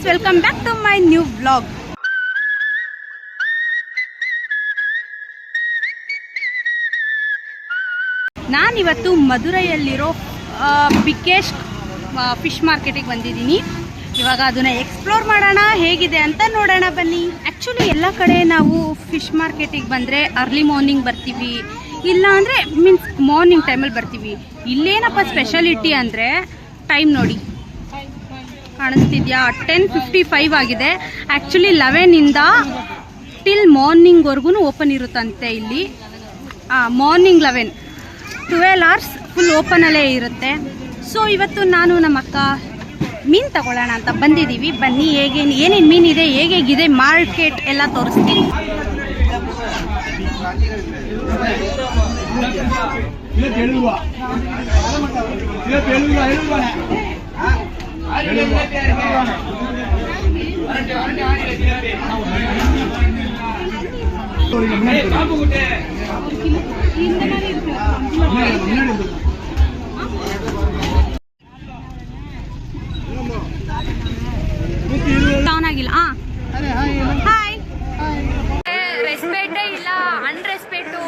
Welcome back to my new vlog. ನಾನಿವತ್ತು ಮಧುರೈಯಲ್ಲಿರೋ biggest fish ಮಾರ್ಕೆಟಿಗೆ ಬಂದಿದ್ದೀನಿ. ಇವಾಗ ಅದನ್ನು ಎಕ್ಸ್ಪ್ಲೋರ್ ಮಾಡೋಣ, ಹೇಗಿದೆ ಅಂತ ನೋಡೋಣ ಬನ್ನಿ. ಆ್ಯಕ್ಚುಲಿ ಎಲ್ಲ ಕಡೆ ನಾವು ಫಿಶ್ ಮಾರ್ಕೆಟಿಗೆ ಬಂದರೆ ಅರ್ಲಿ ಮಾರ್ನಿಂಗ್ ಬರ್ತೀವಿ, ಇಲ್ಲ ಅಂದರೆ ಮೀನ್ಸ್ ಮಾರ್ನಿಂಗ್ ಟೈಮಲ್ಲಿ ಬರ್ತೀವಿ. ಇಲ್ಲೇನಪ್ಪ ಸ್ಪೆಷಾಲಿಟಿ ಅಂದರೆ ಟೈಮ್ ನೋಡಿ, ಕಾಣಿಸ್ತಿದ್ಯಾ? 10:55 ಆಗಿದೆ. ಆ್ಯಕ್ಚುಲಿ 11ಇಂದ ಟಿಲ್ ಮಾರ್ನಿಂಗ್ವರೆಗೂ ಓಪನ್ ಇರುತ್ತಂತೆ ಇಲ್ಲಿ. ಮಾರ್ನಿಂಗ್ 12 hours ಫುಲ್ ಓಪನಲ್ಲೇ ಇರುತ್ತೆ. ಸೊ ಇವತ್ತು ನಾನು ನಮ್ಮ ಅಕ್ಕ ಮೀನು ತಗೊಳ್ಳೋಣ ಅಂತ ಬಂದಿದ್ದೀವಿ. ಬನ್ನಿ, ಏನೇನು ಮೀನಿದೆ, ಹೇಗಿದೆ ಮಾರ್ಕೆಟ್ ಎಲ್ಲ ತೋರಿಸ್ತೀನಿ. ಆಗಿಲ್ಲ. ಹಾಯ್, ರೆಸ್ಪೆಕ್ಟೇ ಇಲ್ಲ, ಅನ್ರೆಸ್ಪೆಕ್ಟು.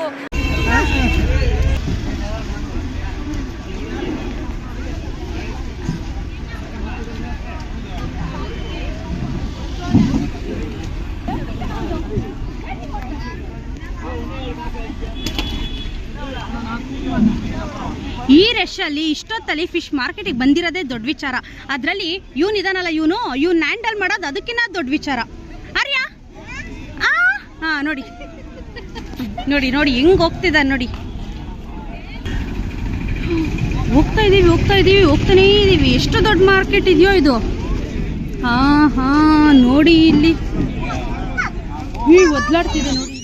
ಈ ರಶಲ್ಲಿ ಇಷ್ಟೊತ್ತಲ್ಲಿ ಫಿಶ್ ಮಾರ್ಕೆಟಿಗೆ ಬಂದಿರೋದೇ ದೊಡ್ಡ ವಿಚಾರ. ಅದರಲ್ಲಿ ಇವನಿದಾನಲ್ಲ, ಇವನು ಹ್ಯಾಂಡಲ್ ಮಾಡೋದು ಅದಕ್ಕಿಂತ ದೊಡ್ಡ ವಿಚಾರ. ಅರ್ಯಾ, ನೋಡಿ ನೋಡಿ ನೋಡಿ ಹೆಂಗ್ ಹೋಗ್ತಿದ್ದಾನೆ ನೋಡಿ. ಹೋಗ್ತಾ ಇದೀವಿ, ಹೋಗ್ತಾನೇ ಇದೀವಿ. ಎಷ್ಟು ದೊಡ್ಡ ಮಾರ್ಕೆಟ್ ಇದೆಯೋ ಇದು. ಹಾ ನೋಡಿ, ಇಲ್ಲಿ ಒದ್ಲಾಡ್ತಿದೆ ನೋಡಿ.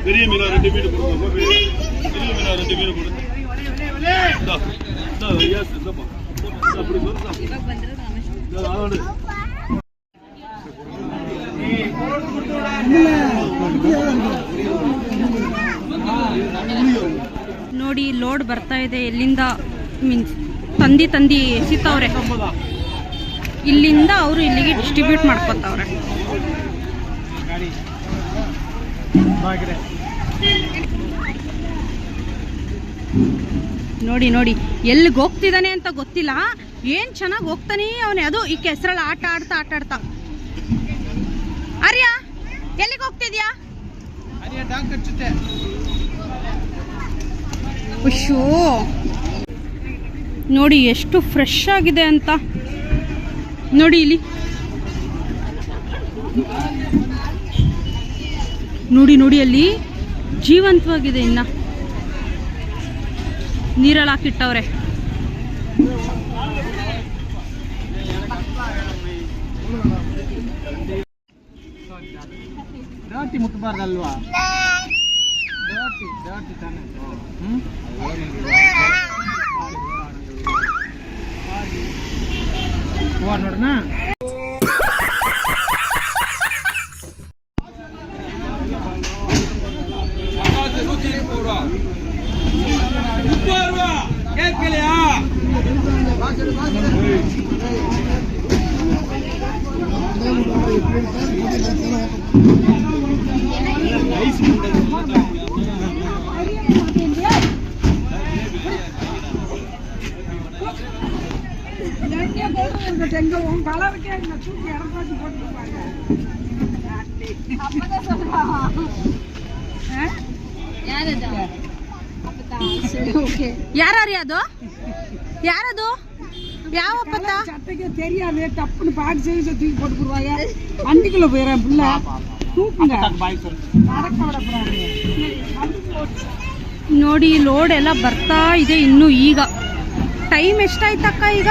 பெரிய மீனா 2 மீன் கொடுத்தோம், சிறிய மீனா 2 மீன் கொடுத்தோம். ನೋಡಿ ಲೋಡ್ ಬರ್ತಾ ಇದೆ. ಎಲ್ಲಿಂದ ಮೀನ್ಸ್ ತಂದಿ ಎಸಿತವ್ರೆ. ಇಲ್ಲಿಂದ ಅವರು ಇಲ್ಲಿಗೆ ಡಿಸ್ಟ್ರಿಬ್ಯೂಟ್ ಮಾಡ್ಕೊತಾವ್ರೆ. ನೋಡಿ ನೋಡಿ ಎಲ್ಲಿಗೆ ಹೋಗ್ತಿದ್ದಾನೆ ಅಂತ ಗೊತ್ತಿಲ್ಲ. ಏನ್ ಚೆನ್ನಾಗಿ ಹೋಗ್ತಾನೆ ಅವನೇ. ಅದು ಈ ಕೆಸರಲ್ಲಿ ಆಟ ಆಡ್ತಾ. ಅರ್ಯಾ, ಎಲ್ಲಿಗೆ ಹೋಗ್ತಿದ್ಯಾ? ಉಶೋ, ನೋಡಿ ಎಷ್ಟು ಫ್ರೆಶ್ ಆಗಿದೆ ಅಂತ. ನೋಡಿ ಇಲ್ಲಿ ನೋಡಿ ಅಲ್ಲಿ ಜೀವಂತವಾಗಿದೆ. ಇನ್ನ ನೀರಲ್ಲಿ ಹಾಕಿಟ್ಟವ್ರೆ. ಮುಟ್ಟಬಾರ್ದಲ್ವಾ? ನೋಡ್ರಣ. யாரது ಯಾವ ಪತ್ತ சட்டைக்கு தெரியாது. டப்புன்னு பாக்ஸ் செய்து தூக்கி போட்டு போடுவாங்க. வண்டிக்குள்ள போயிடும் பிள்ளை. தூக்குங்க, நடக்க விட போறாங்க. ನೋಡಿ ಲೋಡ್ ಎಲ್ಲ ಬರ್ತಾ ಇದೆ. ಇನ್ನು ಈಗ ಟೈಮ್ ಎಷ್ಟಾಯ್ತಕ್ಕ? ಈಗ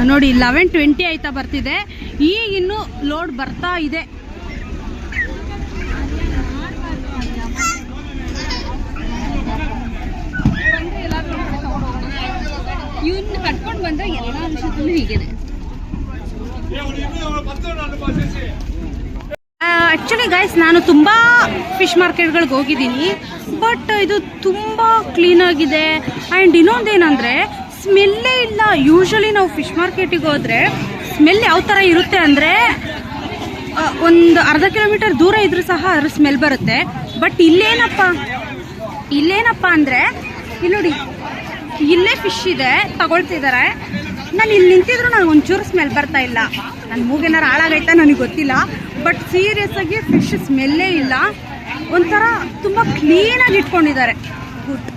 ನೋಡಿ 11:20 ಆಯ್ತಾ ಬರ್ತಿದೆ. ಈಗ ಇನ್ನು ಲೋಡ್ ಬರ್ತಾ ಇದೆ. ಇವನ್ನ ಕಟ್ಕೊಂಡು ಬಂದರೆ ಎಲ್ಲ ವಿಷಯದಲ್ಲೂ ಹೀಗೇನೆ. ಆ್ಯಕ್ಚುಲಿ ಗೈಸ್ ನಾನು ತುಂಬ ಫಿಶ್ ಮಾರ್ಕೆಟ್ಗಳಿಗೆ ಹೋಗಿದ್ದೀನಿ, ಬಟ್ ಇದು ತುಂಬ ಕ್ಲೀನಾಗಿದೆ. ಆ್ಯಂಡ್ ಇನ್ನೊಂದೇನೆಂದರೆ ಸ್ಮೆಲ್ಲೇ ಇಲ್ಲ. ಯೂಶ್ವಲಿ ನಾವು ಫಿಶ್ ಮಾರ್ಕೆಟಿಗೆ ಹೋದರೆ ಸ್ಮೆಲ್ ಯಾವ ಥರ ಇರುತ್ತೆ ಅಂದರೆ ಒಂದು ಅರ್ಧ ಕಿಲೋಮೀಟರ್ ದೂರ ಇದ್ರೂ ಸಹ ಅದ್ರ ಸ್ಮೆಲ್ ಬರುತ್ತೆ. ಬಟ್ ಇಲ್ಲೇನಪ್ಪ ಅಂದರೆ ಇಲ್ಲಿ ನೋಡಿ, ಇಲ್ಲೇ ಫಿಶ್ ಇದೆ, ತಗೊಳ್ತಿದ್ದಾರೆ. ನಾನು ಇಲ್ಲಿ ನಿಂತಿದ್ರು ನನಗೆ ಒಂಚೂರು ಸ್ಮೆಲ್ ಬರ್ತಾ ಇಲ್ಲ. ನನ್ನ ಮೂಗೇನಾರು ಹಾಳಾಗೈತಾ ನನಗೆ ಗೊತ್ತಿಲ್ಲ, ಬಟ್ ಸೀರಿಯಸ್ ಆಗಿ ಫಿಶ್ ಸ್ಮೆಲ್ಲೇ ಇಲ್ಲ. ಒಂಥರ ತುಂಬ ಕ್ಲೀನಾಗಿ ಇಟ್ಕೊಂಡಿದ್ದಾರೆ. ಗುಡ್.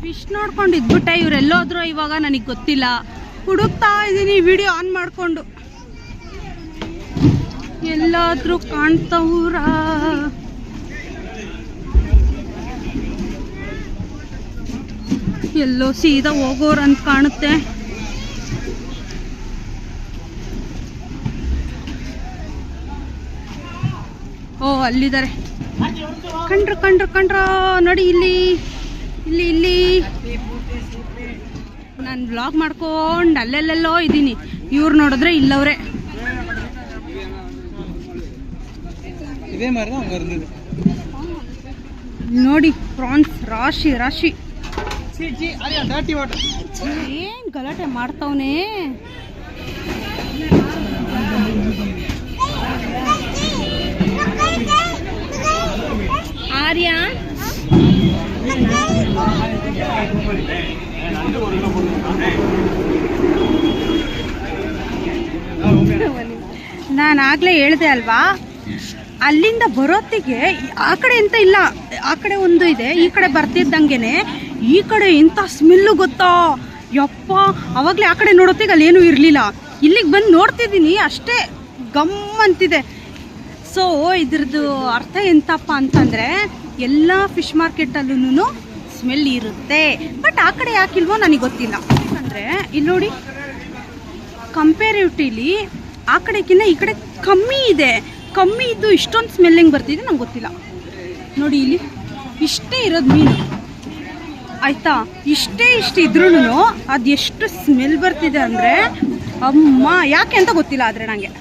ಫಿಶ್ ನೋಡ್ಕೊಂಡು ಇದ್ಬಿಟ್ಟೆ. ಇವರೆಲ್ಲೋದ್ರು ಇವಾಗ ನನಗೆ ಗೊತ್ತಿಲ್ಲ. ಹುಡುಕ್ತಾ ಇದ್ದೀನಿ ವಿಡಿಯೋ ಆನ್ ಮಾಡಿಕೊಂಡು. ಎಲ್ಲಾದ್ರೂ ಕಾಣ್ತವ್ರ? ಎಲ್ಲೋ ಸೀದಾ ಹೋಗೋರಂತ ಕಾಣುತ್ತೆ. ಓ ಅಲ್ಲಿದ್ದಾರೆ. ಕಂಡ್ರ ನೋಡಿ ಇಲ್ಲಿ. ನಾನು ವ್ಲಾಗ್ ಮಾಡ್ಕೊಂಡು ಅಲ್ಲೆಲ್ಲೆಲ್ಲೋ ಇದ್ದೀನಿ. ಇವ್ರು ನೋಡಿದ್ರೆ ಇಲ್ಲವ್ರೆ. ನೋಡಿ ಪ್ರಾನ್ಸ್ ರಾಶಿ. ಏನ್ ಗಲಾಟೆ ಮಾಡ್ತಾವನೆ. ಆರ್ಯ ನಾನು ಆಗ್ಲೇ ಹೇಳ್ದೆ ಅಲ್ವಾ, ಅಲ್ಲಿಂದ ಬರೋತ್ತಿಗೆ ಆ ಕಡೆ ಎಂತ ಇಲ್ಲ, ಆ ಕಡೆ ಒಂದು ಇದೆ, ಈ ಕಡೆ ಬರ್ತಿದ್ದಂಗೆನೆ ಈ ಕಡೆ ಎಂತ ಸ್ಮೆಲ್ಲು ಗೊತ್ತಾ ಯಪ್ಪ. ಅವಾಗಲೇ ಆ ಕಡೆ ನೋಡೋತ್ತಿಗೆ ಅಲ್ಲೇನೂ ಇರಲಿಲ್ಲ. ಇಲ್ಲಿಗೆ ಬಂದು ನೋಡ್ತಿದ್ದೀನಿ ಅಷ್ಟೇ, ಗಮ್ ಅಂತಿದೆ. ಸೊ ಇದ್ರದ್ದು ಅರ್ಥ ಎಂತಪ್ಪ ಅಂತಂದರೆ ಎಲ್ಲ ಫಿಶ್ ಮಾರ್ಕೆಟಲ್ಲೂ ಸ್ಮೆಲ್ ಇರುತ್ತೆ, ಬಟ್ ಆ ಕಡೆ ಯಾಕಿಲ್ವೋ ನನಗೆ ಗೊತ್ತಿಲ್ಲ. ಯಾಕಂದರೆ ಇಲ್ಲಿ ನೋಡಿ, ಕಂಪೇರಿಟಿವ್ಲಿ ಆ ಕಡೆಗಿನ್ನ ಈ ಕಡೆ ಕಮ್ಮಿ ಇದ್ದು ಇಷ್ಟೊಂದು ಸ್ಮೆಲ್ ಹೆಂಗೆ ಬರ್ತಿದೆ ನಂಗೆ ಗೊತ್ತಿಲ್ಲ. ನೋಡಿ ಇಲ್ಲಿ ಇಷ್ಟೇ ಇರೋದು ಮೀನು ಆಯಿತಾ. ಇಷ್ಟೇ ಇದ್ರೂ ಅದು ಎಷ್ಟು ಸ್ಮೆಲ್ ಬರ್ತಿದೆ ಅಂದರೆ ಅಮ್ಮ, ಯಾಕೆ ಅಂತ ಗೊತ್ತಿಲ್ಲ. ಆದರೆ ನನಗೆ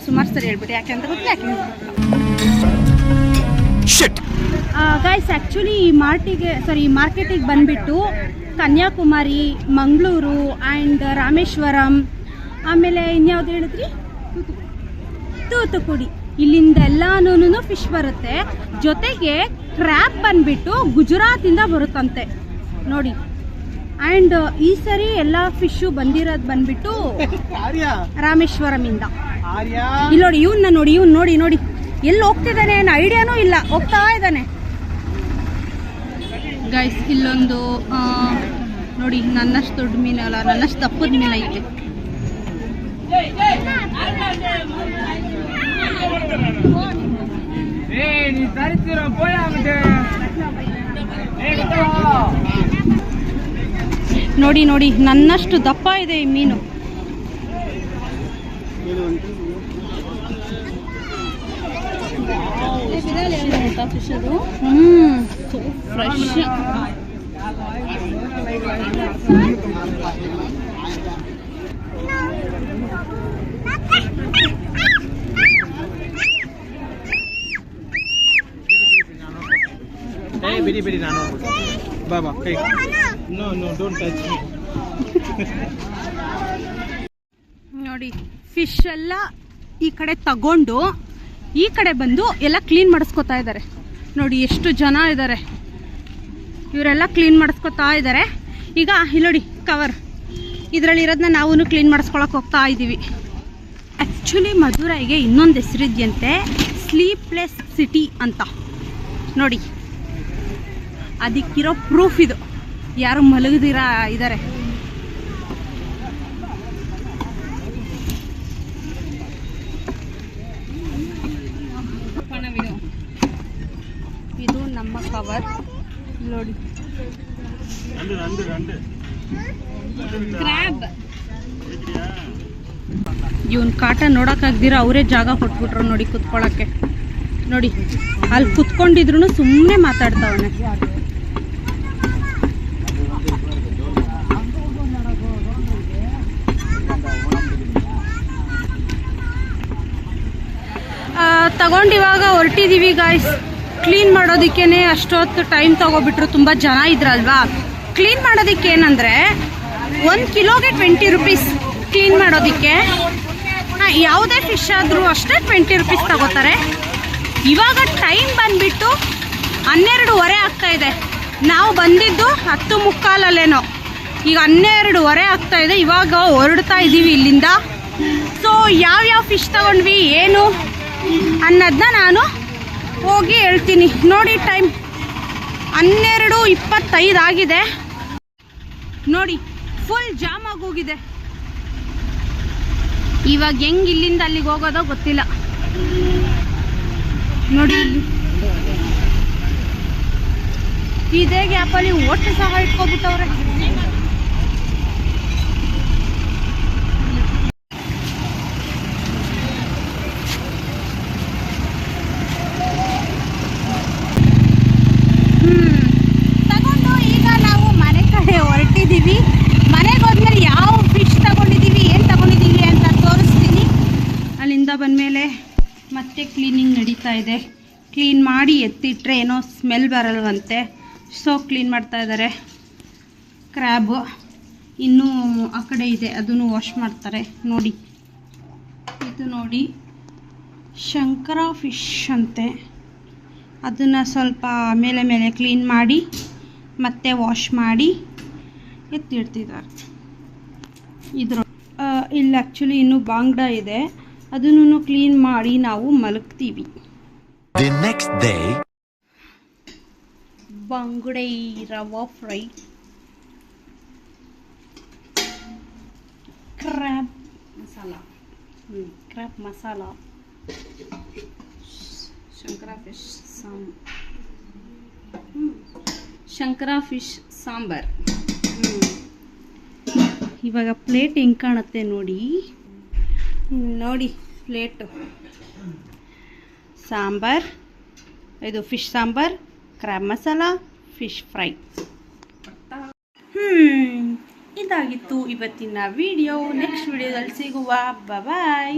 ಸುಮಾರು ಸರಿ ಹೇಳ್ಬಿಟ್ಟು ಯಾಕೆ ಅಂತ ಗೊತ್ತಿಲ್ಲ, ಯಾಕೆ ಅಂತ ಗೊತ್ತಿಲ್ಲ. ಗೈಸ್ ಆ್ಯಕ್ಚುಲಿ ಈ ಮಾರ್ಕೆಟಿಗೆ ಬಂದುಬಿಟ್ಟು ಕನ್ಯಾಕುಮಾರಿ, ಮಂಗಳೂರು ಆ್ಯಂಡ್ ರಾಮೇಶ್ವರಂ, ಆಮೇಲೆ ಇನ್ಯಾವ್ದು ಹೇಳಿದ್ರಿ, ತೂತುಕುಡಿ, ಇಲ್ಲಿಂದ ಎಲ್ಲಾನು ಫಿಶ್ ಬರುತ್ತೆ. ಜೊತೆಗೆ ಕ್ರ್ಯಾಬ್ ಬಂದುಬಿಟ್ಟು ಗುಜರಾತಿಂದ ಬರುತ್ತಂತೆ ನೋಡಿ. ಆ್ಯಂಡ್ ಈ ಸರಿ ಎಲ್ಲ ಫಿಶು ಬಂದಿರೋದು ಬಂದುಬಿಟ್ಟು ರಾಮೇಶ್ವರಮಿಂದ. ಇಲ್ಲಿ ನೋಡಿ, ಇವ್ನು ನೋಡಿ ಎಲ್ಲಿ ಹೋಗ್ತಿದ್ದಾನೆ ಅನ್ನೋ ಐಡಿಯಾನೂ ಇಲ್ಲ, ಹೋಗ್ತಾ ಇದ್ದಾನೆ. ಗೈಸ್ ಇಲ್ಲೊಂದು ನೋಡಿ, ನನ್ನಷ್ಟು ದೊಡ್ಡ ಮೀನಲ್ಲ, ನನ್ನಷ್ಟು ದಪ್ಪದ ಮೀನು ಐತೆ. ನೋಡಿ ನನ್ನಷ್ಟು ದಪ್ಪ ಇದೆ ಈ ಮೀನು. ಫಿಶ್ ಅದು ಫ್ರೆಶ್. ಬಿಡಿ ನಾನು ಬಾಬಾ ಕೈ ನೋ ಡೋಂಟ್ ಟಚ್ ಮೀ. ನೋಡಿ ಫಿಶ್ ಎಲ್ಲ ಈ ಕಡೆ ತಗೊಂಡು ಈ ಕಡೆ ಬಂದು ಎಲ್ಲ ಕ್ಲೀನ್ ಮಾಡಿಸ್ಕೊತಾ ಇದ್ದಾರೆ. ನೋಡಿ ಎಷ್ಟು ಜನ ಇದ್ದಾರೆ, ಇವರೆಲ್ಲ ಕ್ಲೀನ್ ಮಾಡಿಸ್ಕೊತಾ ಇದ್ದಾರೆ. ಈಗ ಇಲ್ಲಿ ನೋಡಿ ಕವರ್, ಇದರಲ್ಲಿ ಇರೋದನ್ನ ನಾವು ಕ್ಲೀನ್ ಮಾಡಿಸ್ಕೊಳಕ್ಕೆ ಹೋಗ್ತಾ ಇದ್ದೀವಿ. ಆ್ಯಕ್ಚುಲಿ ಮಧುರೈಗೆ ಇನ್ನೊಂದು ಹೆಸರಿದೆಯಂತೆ, ಸ್ಲೀಪ್ಲೆಸ್ ಸಿಟಿ ಅಂತ. ನೋಡಿ ಅದಕ್ಕಿರೋ ಪ್ರೂಫ್ ಇದು, ಯಾರು ಮಲಗದಿರ ಇದ್ದಾರೆ. ಇದು ನಮ್ಮ ಕವರ್ ನೋಡಿ. ಕ್ರ್ಯಾಬ್ ಇವನ್ ಕಾಟ ನೋಡೋಕ್ಕಾಗ್ದಿರ ಅವರೇ ಜಾಗ ಕೊಟ್ಬಿಟ್ರು ನೋಡಿ ಕುತ್ಕೊಳ್ಳೋಕ್ಕೆ. ನೋಡಿ ಅಲ್ಲಿ ಕುತ್ಕೊಂಡಿದ್ರು ಸುಮ್ಮನೆ ಮಾತಾಡ್ತಾವನೆ. ತಗೊಂಡಿವಾಗ ಹೊರಟಿದ್ದೀವಿ ಗಾಯ್ಸ್. ಕ್ಲೀನ್ ಮಾಡೋದಕ್ಕೇನೆ ಅಷ್ಟೊತ್ತು ಟೈಮ್ ತಗೋಬಿಟ್ರು, ತುಂಬ ಜನ ಇದ್ರಲ್ವಾ. ಕ್ಲೀನ್ ಮಾಡೋದಕ್ಕೆ ಏನಂದರೆ 1 ಕಿಲೋಗೆ 20 ರುಪೀಸ್ ಕ್ಲೀನ್ ಮಾಡೋದಕ್ಕೆ. ಯಾವುದೇ ಫಿಶ್ ಆದರೂ ಅಷ್ಟೇ 20 ರುಪೀಸ್ ತಗೋತಾರೆ. ಇವಾಗ ಟೈಮ್ ಬಂದುಬಿಟ್ಟು 12:15 ಆಗ್ತಾಯಿದೆ. ನಾವು ಬಂದಿದ್ದು 10:45 ಈಗ 12:15 ಆಗ್ತಾಯಿದೆ. ಇವಾಗ ಹೊರಡ್ತಾ ಇದ್ದೀವಿ ಇಲ್ಲಿಂದ. ಸೊ ಯಾವ್ಯಾವ ಫಿಶ್ ತಗೊಂಡ್ವಿ ಏನು ಅನ್ನೋದನ್ನ ನಾನು ಹೋಗಿ ಹೇಳ್ತೀನಿ. ನೋಡಿ ಟೈಮ್ 12:25 ಆಗಿದೆ. ನೋಡಿ ಫುಲ್ ಜಾಮ್ ಆಗೋಗಿದೆ. ಇವಾಗ ಹೆಂಗೆ ಇಲ್ಲಿಂದ ಅಲ್ಲಿಗೆ ಹೋಗೋದೋ ಗೊತ್ತಿಲ್ಲ. ನೋಡಿ ಇದೇ ಗ್ಯಾಪಲ್ಲಿ ಒಟ್ಟು ಸಹ ಇಟ್ಕೊಬಿಟ್ಟವ್ರೆ. ತಗೊಂಡು ಈಗ ನಾವು ಮನೆ ಕಡೆ ಹೊರಟಿದ್ದೀವಿ. ಮನೆಗೆ ಹೋದ್ಮೇಲೆ ಯಾವ ಫಿಶ್ ತಗೊಂಡಿದ್ದೀವಿ ಏನು ತಗೊಂಡಿದ್ದೀವಿ ಅಂತ ತೋರಿಸ್ತೀನಿ. ಅಲ್ಲಿಂದ ಬಂದಮೇಲೆ ಮತ್ತೆ ಕ್ಲೀನಿಂಗ್ ನಡೀತಾ ಇದೆ. ಕ್ಲೀನ್ ಮಾಡಿ ಎತ್ತಿಟ್ರೆ ಏನೋ ಸ್ಮೆಲ್ ಬರಲ್ವಂತೆ, ಸೊ ಕ್ಲೀನ್ ಮಾಡ್ತಾ ಇದ್ದಾರೆ. ಕ್ರ್ಯಾಬು ಇನ್ನೂ ಆ ಕಡೆ ಇದೆ, ಅದನ್ನು ವಾಶ್ ಮಾಡ್ತಾರೆ. ನೋಡಿ ಇದು ನೋಡಿ ಶಂಕರ ಫಿಶ್ ಅಂತೆ. ಅದನ್ನು ಸ್ವಲ್ಪ ಮೇಲೆ ಮೇಲೆ ಕ್ಲೀನ್ ಮಾಡಿ ಮತ್ತೆ ವಾಶ್ ಮಾಡಿ ಎತ್ತಿಡ್ತಿದ್ದಾರೆ. ಇದ್ರ ಇಲ್ಲಿ ಆ್ಯಕ್ಚುಲಿ ಇನ್ನೂ ಬಾಂಗ್ಡ ಇದೆ, ಅದನ್ನು ಕ್ಲೀನ್ ಮಾಡಿ ನಾವು ಮಲಗ್ತೀವಿ. The next day, ಬಂಗುಡೆ rava fry, crab masala, crab masala, ಶಂಕರ ಫಿಶ್ ಶಂಕರ ಫಿಶ್ ಸಾಂಬಾರ್. ಇವಾಗ ಪ್ಲೇಟ್ ಹೆಂಗೆ ಕಾಣುತ್ತೆ ನೋಡಿ. ನೋಡಿ ಪ್ಲೇಟು ಸಾಂಬಾರ್, ಇದು fish sambar, crab masala, fish fry. ಇದಾಗಿತ್ತು ಇವತ್ತಿನ ವಿಡಿಯೋ. ನೆಕ್ಸ್ಟ್ ವಿಡಿಯೋದಲ್ಲಿ ಸಿಗುವ. ಬಾಯ್.